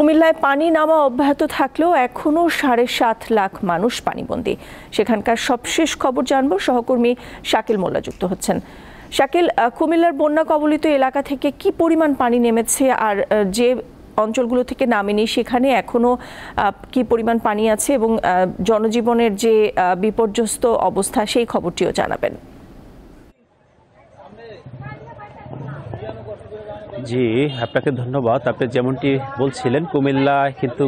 কুমিল্লায় পানি নামা অব্যাহত থাকলেও এখনও ৭.৫ লাখ মানুষ পানিবন্দী। সেখানকার সবশেষ খবর জানবো, সহকর্মী শাকিল মোল্লা যুক্ত হচ্ছেন। শাকিল, কুমিল্লার বন্যা কবলিত এলাকা থেকে কি পরিমাণ পানি নেমেছে, আর যে অঞ্চলগুলো থেকে নামেনি সেখানে এখনো কি পরিমাণ পানি আছে, এবং জনজীবনের যে বিপর্যস্ত অবস্থা সেই খবরটিও জানাবেন। জি, আপনাকে ধন্যবাদ। আপনি যেমনটি বলছিলেন, কুমিল্লায় কিন্তু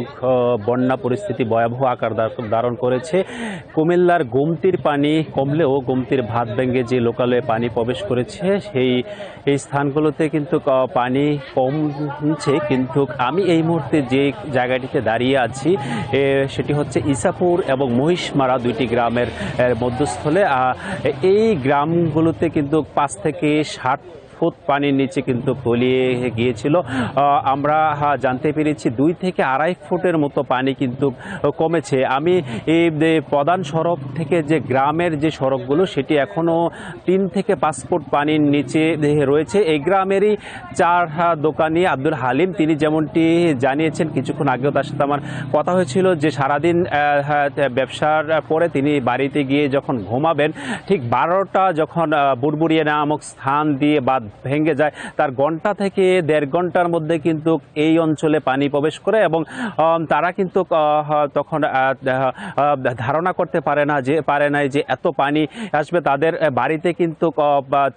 বন্যা পরিস্থিতি ভয়াবহ আকার ধারণ করেছে। কুমিল্লার গোমতীর পানি কমলেও গোমতীর ভাত ভেঙে যে লোকালয়ে পানি প্রবেশ করেছে এই স্থানগুলোতে কিন্তু পানি কমছে। কিন্তু আমি এই মুহূর্তে যে জায়গাটিতে দাঁড়িয়ে আছি সেটি হচ্ছে ইসাপুর এবং মহিষমারা, দুইটি গ্রামের মধ্যস্থলে। এই গ্রামগুলোতে কিন্তু ৫ থেকে ৭ ফুট পানির নিচে কিন্তু তলিয়ে গিয়েছিল। আমরা জানতে পেরেছি ২ থেকে ২.৫ ফুটের মতো পানি কিন্তু কমেছে। আমি এই প্রধান সড়ক থেকে যে গ্রামের যে সড়কগুলো সেটি এখনও ৩ থেকে ৫ ফুট পানির নিচে রয়েছে। এই গ্রামেরই চার দোকানি আব্দুল হালিম, তিনি যেমনটি জানিয়েছেন, কিছুক্ষণ আগেও তার সাথে আমার কথা হয়েছিল, যে সারাদিন ব্যবসার পরে তিনি বাড়িতে গিয়ে যখন ঘুমাবেন, ঠিক ১২টা যখন বুড়বুড়িয়া নামক স্থান দিয়ে বাঁধ ভেঙে যায়, তার ঘন্টা থেকে ১.৫ ঘন্টার মধ্যে কিন্তু এই অঞ্চলে পানি প্রবেশ করে, এবং তারা কিন্তু তখন ধারণা করতে পারে নাই যে এত পানি আসবে। তাদের বাড়িতে কিন্তু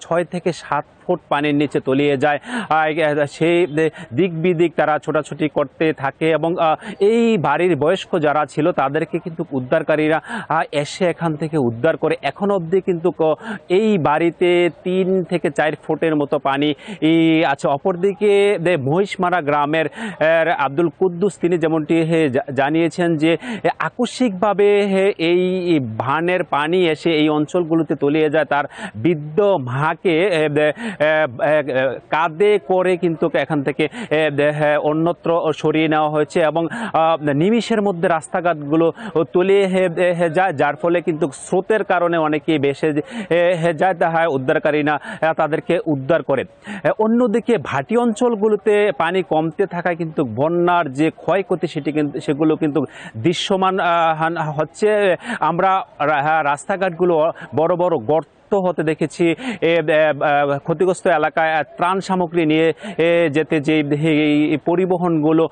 ৬ থেকে ৭ ফুট পানির নিচে তলিয়ে যায়। সেই দিক বিদিক তারা ছোটাছুটি করতে থাকে, এবং এই বাড়ির বয়স্ক যারা ছিল তাদেরকে কিন্তু উদ্ধারকারীরা এসে এখান থেকে উদ্ধার করে। এখন অবধি কিন্তু এই বাড়িতে ৩ থেকে ৪ ফুটের মতো পানি আছে। অপরদিকে মহিষমারা গ্রামের আব্দুল কুদ্দুস, তিনি যেমনটি জানিয়েছেন যে আকস্মিকভাবে এই ভানের পানি এসে এই অঞ্চলগুলোতে তলিয়ে যায়। তার বৃদ্ধ মাকে কাঁধে করে কিন্তু এখান থেকে অন্যত্র সরিয়ে নেওয়া হয়েছে, এবং নিমিষের মধ্যে রাস্তাঘাটগুলো তলিয়ে যায়, যার ফলে কিন্তু স্রোতের কারণে অনেকেই ভেসে যায়। তাহায় উদ্ধারকারীরা তাদেরকে উদ্ধার করে। অন্যদিকে ভাটি অঞ্চলগুলোতে পানি কমতে থাকায় কিন্তু বন্যার যে ক্ষয়ক্ষতি সেগুলো কিন্তু দৃশ্যমান হচ্ছে। আমরা রাস্তাঘাটগুলো বড় বড় গর্ত হতে দেখেছি। ক্ষতিগ্রস্ত এলাকায় ত্রাণ সামগ্রী নিয়ে যেতে যে পরিবহনগুলো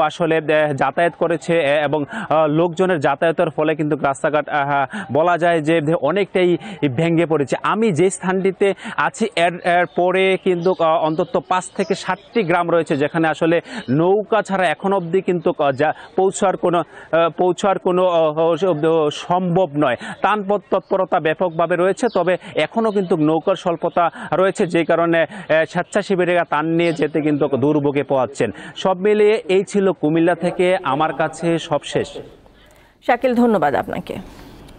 আসলে যাতায়াত করেছে, এবং লোকজনের যাতায়াতের ফলে কিন্তু রাস্তাঘাট বলা যায় যে অনেকটাই ভেঙে পড়েছে। আমি যে স্থানটিতে আছি এর পরে কিন্তু অন্তত ৫ থেকে ৭টি গ্রাম রয়েছে যেখানে আসলে নৌকা ছাড়া এখন অবধি কিন্তু পৌঁছার কোনো সম্ভব নয়। ত্রাণ তৎপরতা ব্যাপকভাবে রয়েছে, তবে এখনও কিন্তু নৌকার স্বল্পতা রয়েছে, যে কারণে স্বেচ্ছাসেবীরা ত্রাণ নিয়ে যেতে কিন্তু দুর্ভোগে পোহাচ্ছেন। সব মিলিয়ে এই ছিল কুমিল্লা থেকে আমার কাছে সবশেষ। শাকিল, ধন্যবাদ আপনাকে।